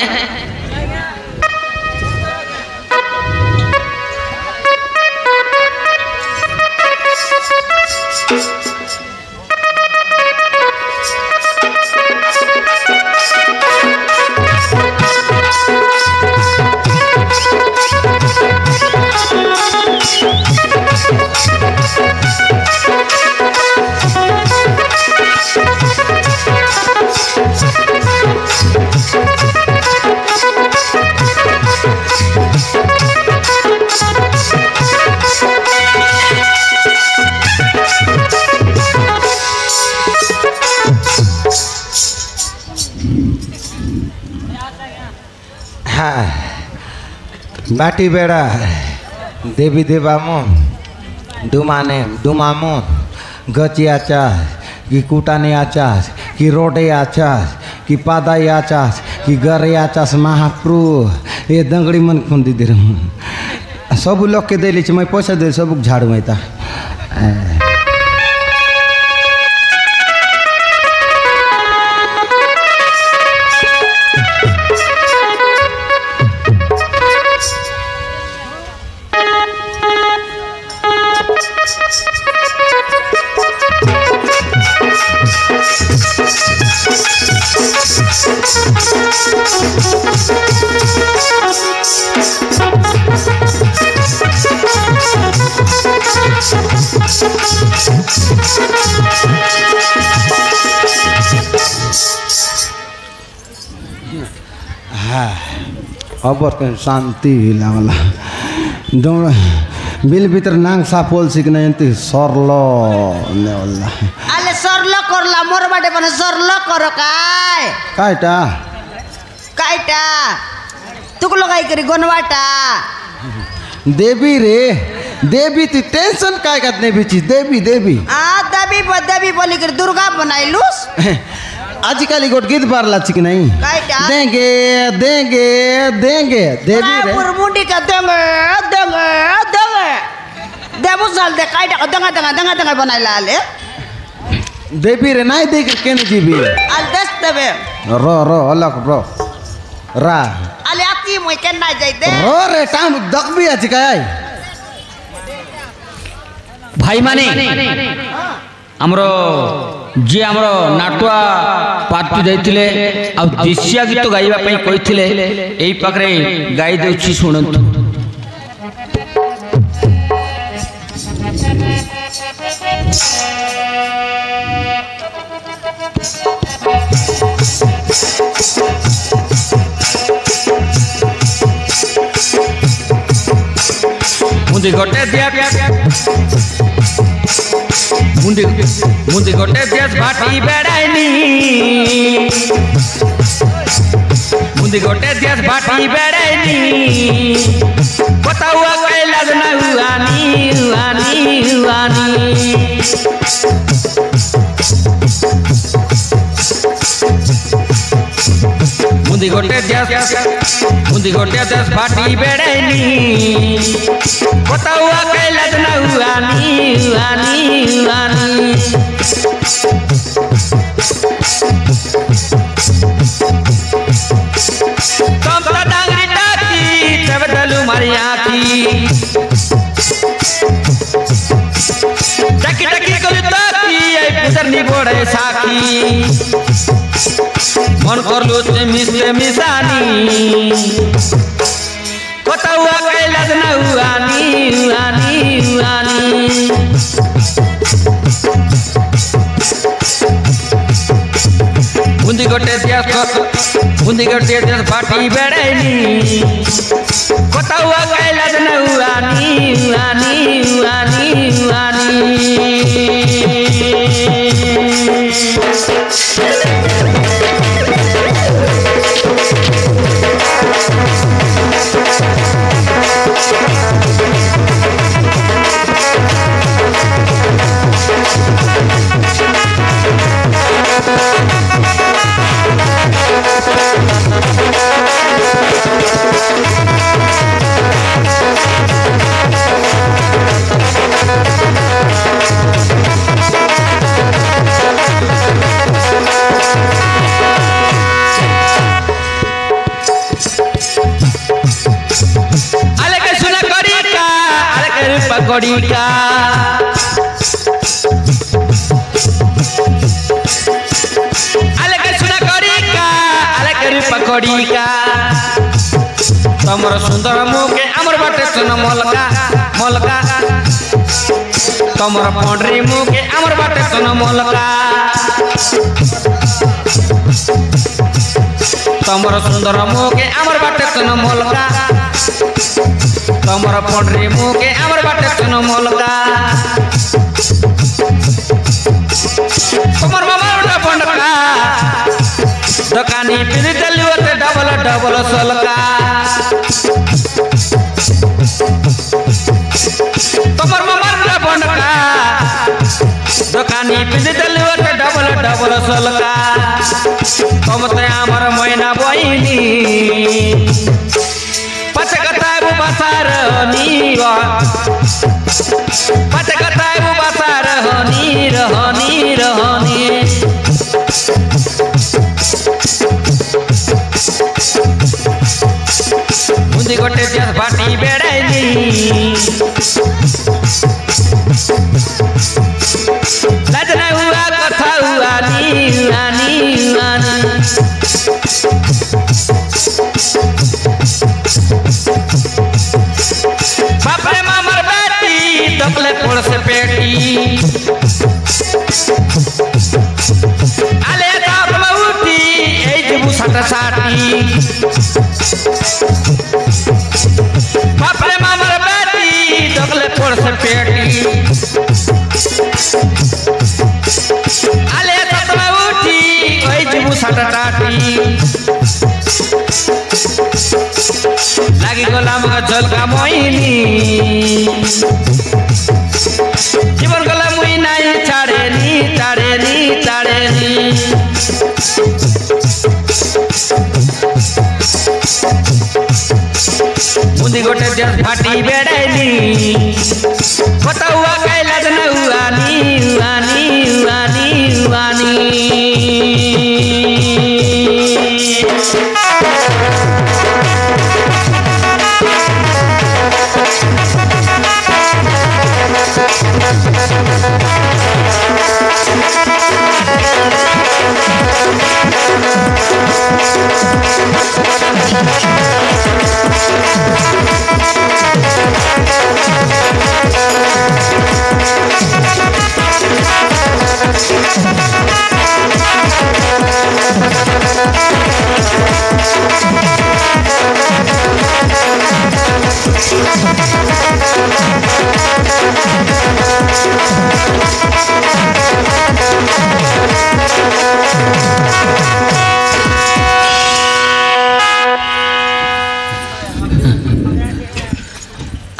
Speaker 1: बाटी बेड़ा देवी देवामन डुमाने डुमामन गची आचास कि कुटाने आचास कि रोडे आचास कि पादाई आचास कि गरे आचास महाप्रु ये दंगड़ी मन खुंदी दे सब लोग के देली मैं पैसा दे सब झाड़ू में था अब शांति लागला दौड़ बिल भीतर नांग सापोल सिकना एंती सरलो नेवला
Speaker 2: आले सरलो करला मोर बाटे बने सरलो करो कायटा तुक लगाई करी गोनवाटा
Speaker 4: देवी रे देवी तू टेंशन काय करत नहीं बिची देवी देवी
Speaker 2: देवी बोली कर दुर्गा बनाइलुस
Speaker 4: आजकल गोट गीत बारला चिक नहीं देंगे देंगे देंगे देवी रे
Speaker 2: मुंडी का देंगे देंगे देंगे देबु साल दे काइटा का दंगा दंगा दंगा दंगा बनाइला ले
Speaker 4: देवी रे नहीं देख केन जीबी
Speaker 2: अल दस देबे
Speaker 4: रो अलग रो रा
Speaker 2: अले आती मोय केन ना जाई दे
Speaker 4: रो रे टाइम दकबी अछि काय
Speaker 1: भाई माने हमरो जे हमरो नाटुआ पार्टी दैथिले आ देशिया गीत गाइबा पई कहिथिले एई पाखरे गाई देउछि सुनंतु मुंदी गोटे दिया मुंदी गोटे देश भाटी बेड़ाइनी मुंदी गोटे देश भाटी बेड़ाइनी बताओ कैलाश न हुआनी हुआनी हुआनी मुंदी गोटे देश भाटी बेड़ाइनी बताओ कैलाश न हुआनी तुम तो डांगरी डाकी तब डलू मारी आखी डकी डकी कोली ताकी आई पुदरनी बोड़े साखी मन करलो ते मिसानी कोता हुआ कैलाश न हुआनी हुआनी हुआनी बुंदी गोटे दिया पाटी बेड़ैनी कोता हुआ कैलाश न हुआनी हुआनी हुआनी हुआनी पकड़ी का अलग सुना करी का अलग पकड़ी का तमर सुंदर मुख के अमर बाटे सुन मलका मलका तमर पंडरी मुख के अमर बाटे सुन मलका तमर सुंदर मुख के अमर बाटे सुन मलका तमर पंडरी मुख के अमर बाटे सुन मलका तमर मामा उठा पंडका दुकानी पिली चलुवते डबल डबल सलका तमर मामा उठा पंडका दुकानी पिली चलुवते डबल डबल सलका तमते अमर मैना बहिनी पचकताबु बसार नीवा पचकताबु बसार हनी रहनी रहनी बुंदी गोटे दिया बाटी बेड़ैनी लाज न हुआ कथा हुआ नी हुआनी हुआनी बापरे मामर बेटी दबले पोड़ से पेटी आले ताप में उठी ए जबू सट साटी बापरे मामर बेटी दबले पोड़ से पेटी आले ताप में उठी ए जबू सट साटी लागी गोला मगा जल का मोहिनी जीवन गोला मुई नहीं छाड़े नी छाड़े नी छाड़े नी बुंदी गोटे जल फाटी बेड़ैनी कोता हुआ कैलाश न हुआनी हुआनी हुआनी हुआनी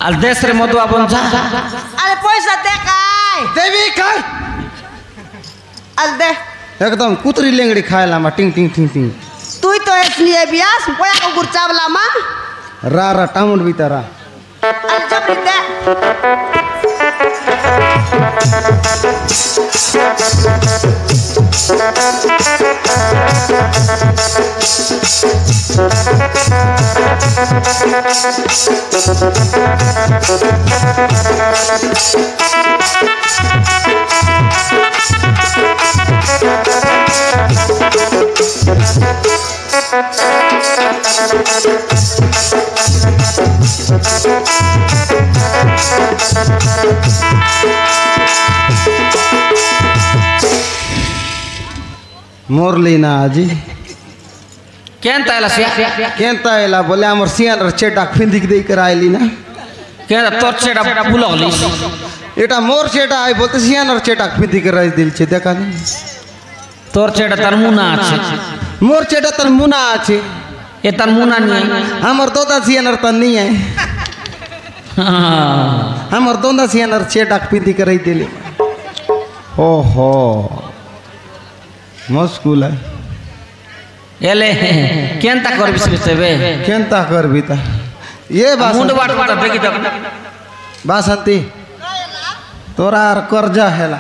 Speaker 1: al desre modu abonza
Speaker 2: अरे पैसा दे काय
Speaker 4: देवी काय
Speaker 2: अल दे
Speaker 4: एकदम कुतरी लेंगड़ी खाएला मा टिंग टिंग टिंग टिंग
Speaker 2: तू तो इसलिए बियास पोया को गुरचावला मा
Speaker 4: रा रा टामुन बीतारा
Speaker 2: अल जब दे
Speaker 4: मोरली ना आजी
Speaker 1: केंता एला सिया
Speaker 4: केंता एला बोले हमर सियान चेटा फिंदिक दे कर आइली ना
Speaker 1: केंता तोर चेडा बुलगलिस
Speaker 4: एटा मोर चेटा आई बोलते सियान चेटा फिंदिक कर दिल छे देखा नहीं
Speaker 1: तोर चेडा तार मुना আছে
Speaker 4: मोर चेटा तर मुना আছে
Speaker 1: ए तार मुना नहीं
Speaker 4: हमर दोदा सियान तन नहीं है हमर दोदा सियान चेटा फिंदिक कर दिल ओहो मस्कुल है
Speaker 1: एले केंता करबिस बिसेबे
Speaker 4: केंता करबी ता ये
Speaker 1: मुंड बाट बाट देखि त
Speaker 4: बासंती तोरा आर कर्जा हेला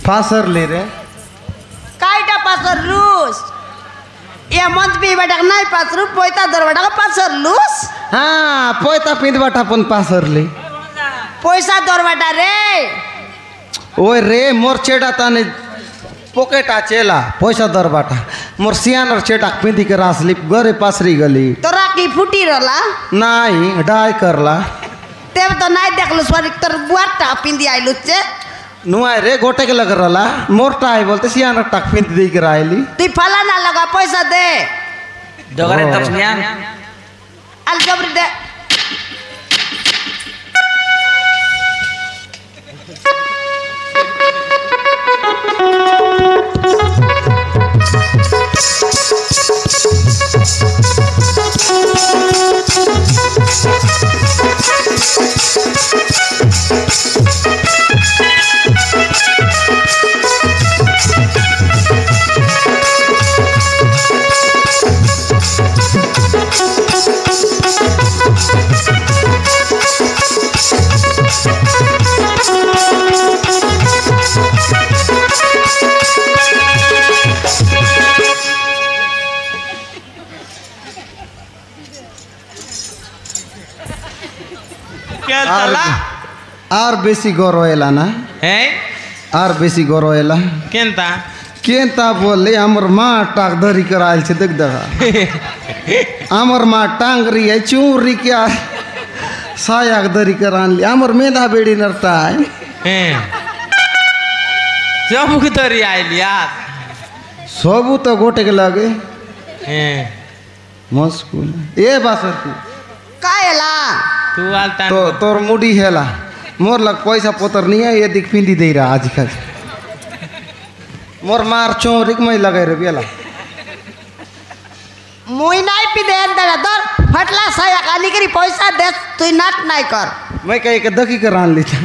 Speaker 4: फासर ले रे
Speaker 2: कायटा पासर लूस ये मंत भी बेटा नहीं पासरू पोयता दर बेटा पासर लूस
Speaker 4: हाँ पोयता पिंद बाटा पन पासर ले
Speaker 2: पैसा दर बेटा रे
Speaker 4: ओए रे मोर चेडा ताने पॉकेटा चेला पैसा दर बाटा मोर सियान चेटा पिंदी के रासली गरे पासरी गली
Speaker 2: तोरा की फुटी रहला
Speaker 4: नहीं डाई करला
Speaker 2: तेब तो नहीं देखलु सॉरी तोर बुआटा पिंदी आइलु छे
Speaker 4: नुआय रे गोटे के लग रहला मोर टाई बोलते सियान टाक पिंदी दे के आइली
Speaker 2: तू फला ना लगा पैसा दे
Speaker 1: डगरे तपनिया
Speaker 2: अल जबरी दे
Speaker 4: आर बेसी गरोएला ना
Speaker 3: हैं
Speaker 4: आर बेसी गरोएला
Speaker 3: केंता
Speaker 4: केंता बोले हमर माँ टाक धरी कर आयल छे देख देखा हमर माँ टांगरी है चूरी क्या सायाक धरी कर आनली हमर मेधा बेड़ी नरता है
Speaker 3: हैं चमुक तरी आइल यार
Speaker 4: सबू तो गोटे के लगे
Speaker 3: हैं
Speaker 4: मस्कुल ए बासंती
Speaker 2: कायला
Speaker 3: तू आलता
Speaker 4: तो तोर मुड़ी हेला मोर लग पैसा पोतर नहीं है ये दिख पिंदी दे रहा आजकल मोर मार चोरिक में लगे रे बेला
Speaker 2: मुई नहीं पी दे अंदर दर फटला साया काली करी पैसा दे तू नाट नहीं कर
Speaker 4: मैं कह के दखी कर आन ली था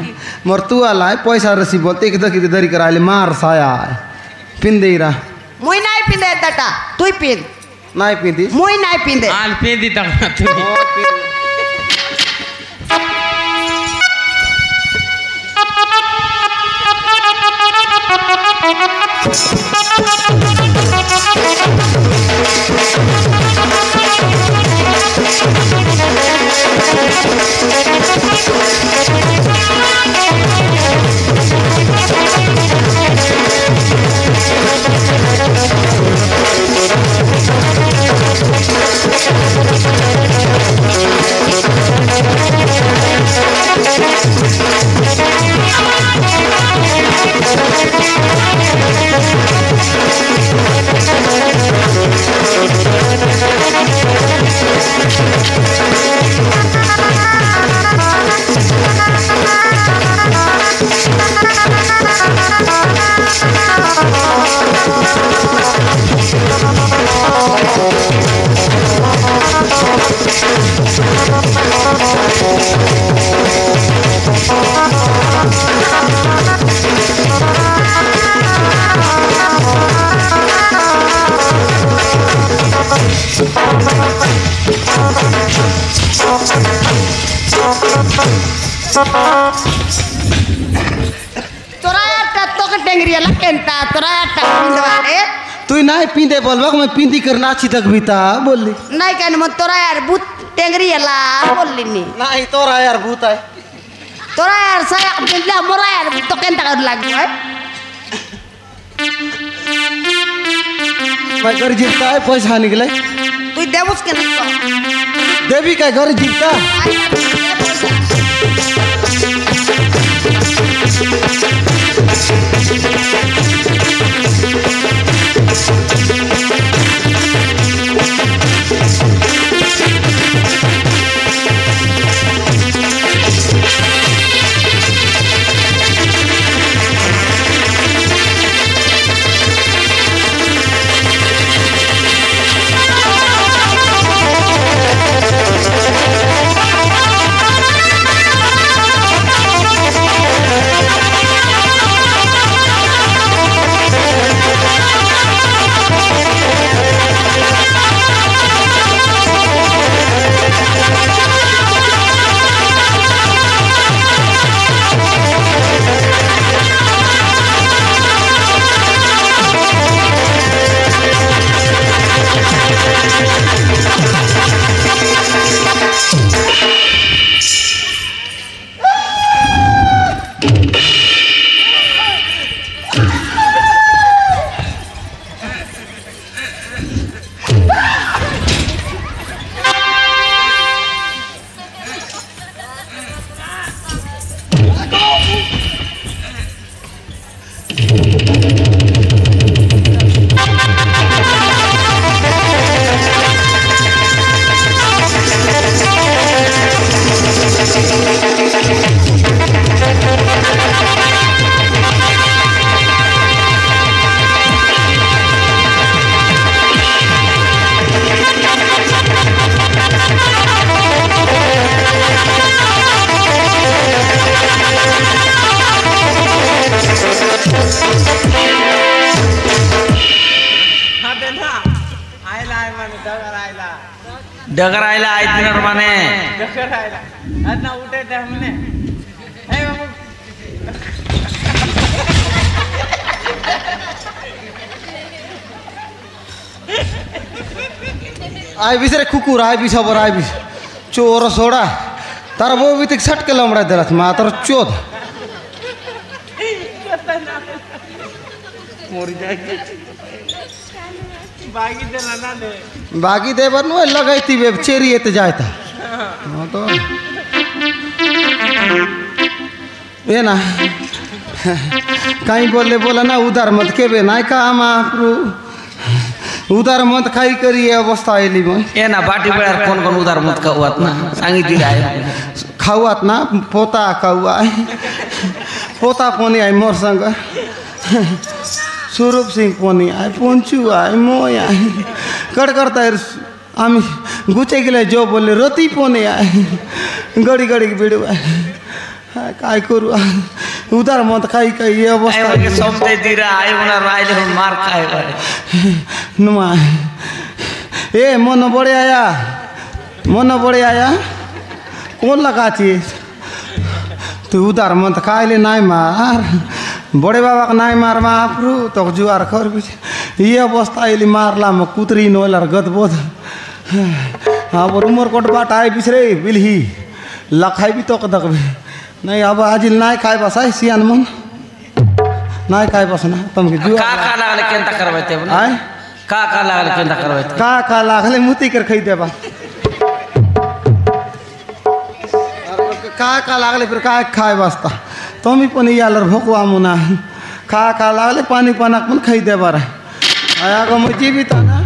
Speaker 4: मोर तू आला है पैसा रसी बोलते एक दखी दरी करा ले मार साया है पिन दे रहा
Speaker 2: मुई नहीं पी दे दटा तू पी
Speaker 4: नहीं पिंदी
Speaker 2: मुई नहीं पी दे
Speaker 3: आल पेदी तक तू
Speaker 5: Stop.
Speaker 2: तोरा यार तो के टेंगरी ला केंता तोरा यार पिंदवारे
Speaker 4: तू नहीं पींदे बोलबा मैं पींदी करना अच्छी तक बीता बोली
Speaker 2: नहीं कहने मन तोरा यार भूत टेंगरी ला बोलली नी
Speaker 4: नहीं तोरा यार भूत है
Speaker 2: तोरा यार saya पिंदला मोरा यार तो केंता कर लाग है
Speaker 4: मैं घर जीता है पैसा निकले
Speaker 2: तू देवस के नहीं
Speaker 4: देवी का घर जीता
Speaker 3: डगर आयला आयत दिन माने डगर आयला आज ना उठे थे हमने हे बाबू
Speaker 4: आय बिसरे कुकुर आय बिस खबर आय बिस चोर सोड़ा तार वो भी तक सट के लमड़ा देलत मा तार चोद
Speaker 3: मोर जाए बागी दे ना दे
Speaker 4: बाकी दे बर नो लगाईती बे चेरी एते जायता हां तो ये ना कहीं बोले बोला ना उधर मत के बे ना का महाप्रु उधर मत खाई करी अवस्था आईली मैं
Speaker 3: ये ना बाटी बेळार कोण कोण उधार मत खावत ना सांगितली आहे
Speaker 4: खावत ना पोता खावा पोता कोणी आहे मोर संग स्वरूप सिंह पोनी आहे पोंचू आहे मोय आहे कड करता आम्ही गुचे गेले जो बोलले रती पोने आहे गडी गडी बिडू आहे काय करू उधार मत खाई काय ये अवस्था
Speaker 3: आहे समते दिरा आहे उना राहिले मार खाय बारे
Speaker 4: नुमा ए मन बड़े आया कौन लगा छी तू उधार मत खाइले नाय मार बड़े बाबा का नाय मार महाप्रु तो जुआर खर भी ये अवस्था आइली मारला म कुतरी नोलर गदबोध हाँ वो उमर कोट बाट आए बिसरे बिलही लखाई भी तो कदक भी नहीं अब आज नाय खाए बस आई सियान मन नाय खाए बस ना तुम के जुआ
Speaker 3: का लागले केंता करबते
Speaker 4: आय
Speaker 3: का लागले केंता करबते
Speaker 4: का लागले मुती कर खई देबा का लागले फिर का खाए बसता तुम ही पण यालर भोकवा मुना का लागले पानी पाना पण खाई देबा रे आया गो मुजी भी था ना